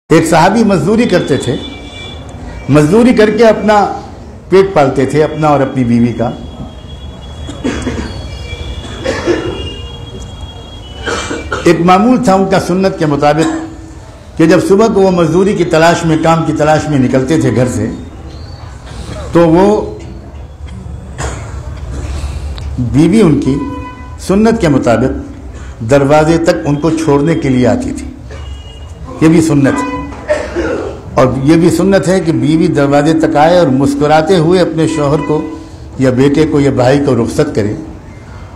ایک صحابی مزدوری کرتے تھے، مزدوری کر کے اپنا پیٹ پالتے تھے، اپنا اور اپنی بیوی کا۔ ایک معمول تھا ان کا سنت کے مطابق کہ جب صبح کو وہ مزدوری کی تلاش میں، کام کی تلاش میں نکلتے تھے گھر سے، تو وہ بیوی ان کی سنت کے مطابق دروازے تک ان کو چھوڑنے کے لیے آتی تھی۔ یہ بھی سنت ہے، اور یہ بھی سنت ہے کہ بیوی دروازے تک آئے اور مسکراتے ہوئے اپنے شوہر کو یا بیٹے کو یا بھائی کو رخصت کرے۔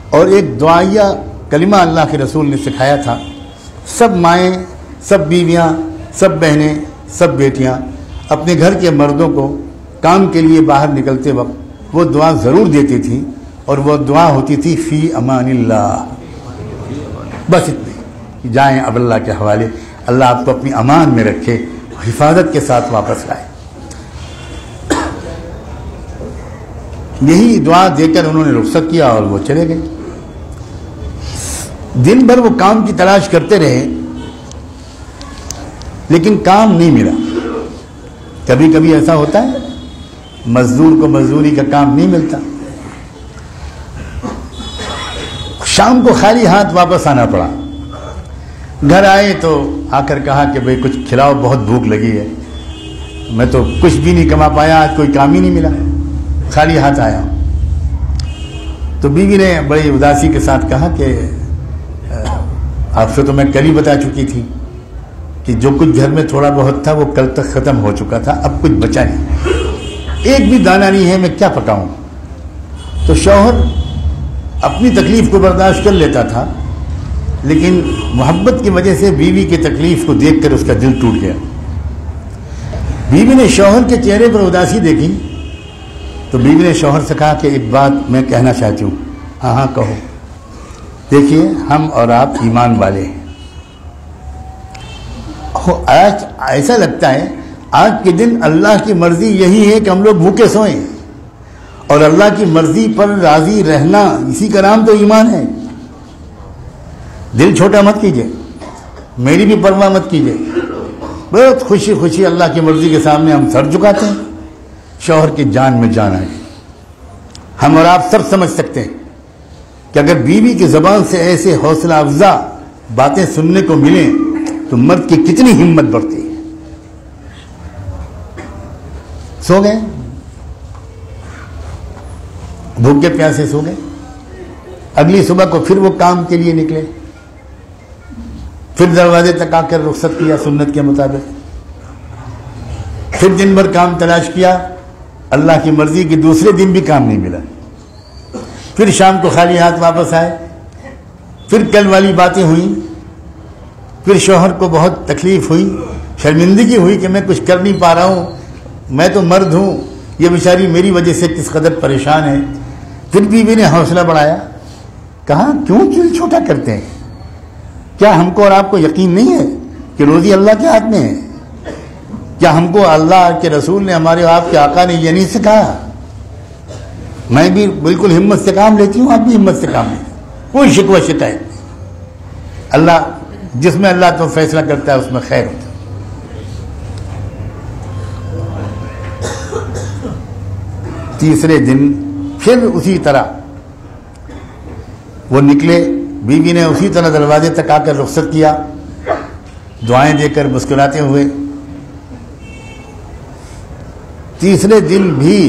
اور ایک دعائیہ کلمہ اللہ کے رسول نے سکھایا تھا، سب مائیں، سب بیویاں، سب بہنیں، سب بیٹیاں اپنے گھر کے مردوں کو کام کے لیے باہر نکلتے وقت وہ دعا ضرور دیتی تھی، اور وہ دعا ہوتی تھی فی امان اللہ، بس اتنی، جائیں اب اللہ کے حوالے، اللہ آپ کو اپنی امان میں رکھے، حفاظت کے ساتھ واپس لائے۔ یہی دعا دے کر انہوں نے رخصت کیا اور وہ چلے گئے۔ دن بھر وہ کام کی تلاش کرتے رہے، لیکن کام نہیں ملا۔ کبھی کبھی ایسا ہوتا ہے مزدور کو مزدوری کا کام نہیں ملتا، شام کو خالی ہاتھ واپس آنا پڑا۔ گھر آئے تو آ کر کہا کہ بھئی کچھ کھلاؤ، بہت بھوک لگی ہے، میں تو کچھ بھی نہیں کما پایا، آج کوئی کام ہی نہیں ملا، خالی ہاتھ آیا ہوں۔ تو بیوی نے بڑی اداسی کے ساتھ کہا کہ آپ سے تو میں کل ہی بتا چکی تھی کہ جو کچھ گھر میں تھوڑا بہت تھا وہ کل تک ختم ہو چکا تھا، اب کچھ بچا نہیں، ایک بھی دانہ نہیں ہے، میں کیا پکاؤں۔ تو شوہر اپنی تکلیف کو برداشت کر لیتا تھا، لیکن محبت کی وجہ سے بیوی کی تکلیف کو دیکھ کر اس کا دل ٹوٹ گیا۔ بیوی نے شوہر کے چہرے پر اداسی دیکھی تو بیوی نے شوہر سے کہا کہ ایک بات میں کہنا چاہتی ہوں۔ ہاں ہاں کہو۔ دیکھیے ہم اور آپ ایمان والے ہیں، آج ایسا لگتا ہے آج کے دن اللہ کی مرضی یہی ہے کہ ہم لوگ بھوکے سوئیں، اور اللہ کی مرضی پر راضی رہنا اسی کا نام تو ایمان ہے۔ دل چھوٹا مت کیجئے، میری بھی پرواہ مت کیجئے، بہت خوشی خوشی اللہ کی مرضی کے سامنے ہم سر جھکاتے ہیں، شوہر کی جان میں جان آئے۔ ہم اور آپ سب سمجھ سکتے ہیں کہ اگر بیوی کی زبان سے ایسے حوصلہ افزا باتیں سننے کو ملیں تو مرد کی کتنی ہمت بڑھتی ہے۔ سو گئے، بھوکے پیاسے سو گئے، اگلی صبح کو پھر وہ کام کے لیے نکلے، پھر دروازے تک آ کر رخصت کیا سنت کے مطابق، پھر دن بھر کام تلاش کیا، اللہ کی مرضی کی دوسرے دن بھی کام نہیں ملا، پھر شام کو خالی ہاتھ واپس آئے، پھر کل والی باتیں ہوئیں، پھر شوہر کو بہت تکلیف ہوئی، شرمندگی ہوئی کہ میں کچھ کر نہیں پا رہا ہوں، میں تو مرد ہوں، یہ بیچاری میری وجہ سے کس قدر پریشان ہے۔ پھر بیوی نے حوصلہ بڑھایا، کہا کیوں دل چھوٹا کرتے ہیں؟ کیا ہم کو اور آپ کو یقین نہیں ہے کہ روزی اللہ کے ہاتھ میں ہے؟ کیا ہم کو اللہ کے رسول نے، ہمارے آپ کے آقا نے یہ نہیں سکھایا؟ میں بھی بالکل ہمت سے کام لیتی ہوں، آپ بھی ہمت سے کام لیتے، کوئی شکوہ شکایت نہیں۔ اللہ جس میں اللہ تو فیصلہ کرتا ہے اس میں خیر ہوتا ہے۔ تیسرے دن پھر اسی طرح وہ نکلے، بیوی نے اسی طرح دروازے تک آ کر رخصت کیا، دعائیں دے کر مسکراتے ہوئے۔ تیسرے دن بھی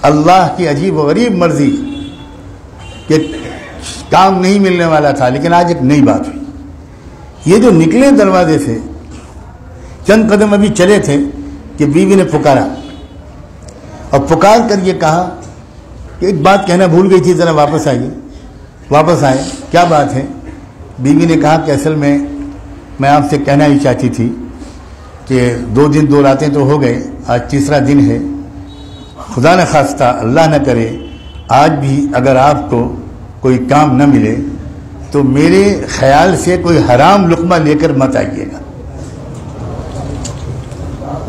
اللہ کی عجیب و غریب مرضی کہ کام نہیں ملنے والا تھا، لیکن آج ایک نئی بات ہوئی۔ یہ جو نکلے دروازے سے چند قدم ابھی چلے تھے کہ بیوی نے پکارا، اور پکار کر یہ کہا کہ ایک بات کہنا بھول گئی تھی، ذرا واپس آئیے۔ واپس آئے، کیا بات ہے؟ بیوی نے کہا کہ اصل میں آپ سے کہنا ہی چاہتی تھی کہ 2 دن 2 راتیں تو ہو گئے، آج تیسرا دن ہے، خدا نہ خواستہ اللہ نہ کرے آج بھی اگر آپ کو کوئی کام نہ ملے تو میرے خیال سے کوئی حرام لقمہ لے کر مت آئیے گا،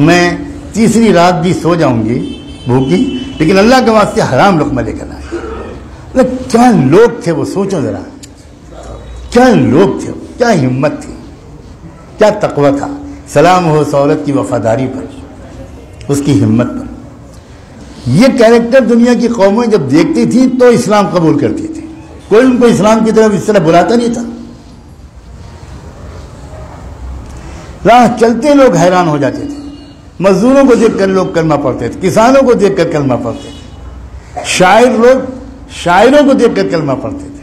میں تیسری رات بھی سو جاؤں گی بھوکی، لیکن اللہ کے واسطے حرام لقمہ لے کر آئے۔ کیا لوگ تھے وہ، سوچو ذرا، کیا لوگ تھے، کیا ہمت تھی، کیا تقوی تھا. سلام ہو اس عورت کی وفاداری پر, اس کی ہمت پر. یہ کیریکٹر دنیا کی قومیں جب دیکھتی تھیں تو اسلام قبول کرتی تھی. کوئی ان کو اسلام کی طرف اس طرح بلاتا نہیں تھا. راہ چلتے لوگ حیران ہو جاتے تھے. مزدوروں کو دیکھ کر لوگ کلمہ پڑھتے تھے, کسانوں کو دیکھ کر کلمہ پڑھتے تھے, شاعر لوگ شاعروں کو دیکھ کر کلمہ پڑھتے تھے,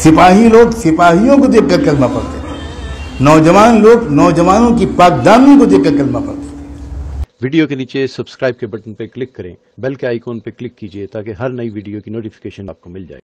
سپاہی لوگ سپاہیوں کو دیکھ کر کلمہ پڑھتے تھے, نوجوان لوگ نوجوانوں کی پاک دامنی کو دیکھ کر کلمہ پڑھتے تھے. ویڈیو کے نیچے سبسکرائب کے بٹن پہ کلک کریں, بیل کے آئیکن پہ کلک کیجئے تاکہ ہر نئی ویڈیو کی نوٹیفیکیشن آپ کو مل جائے.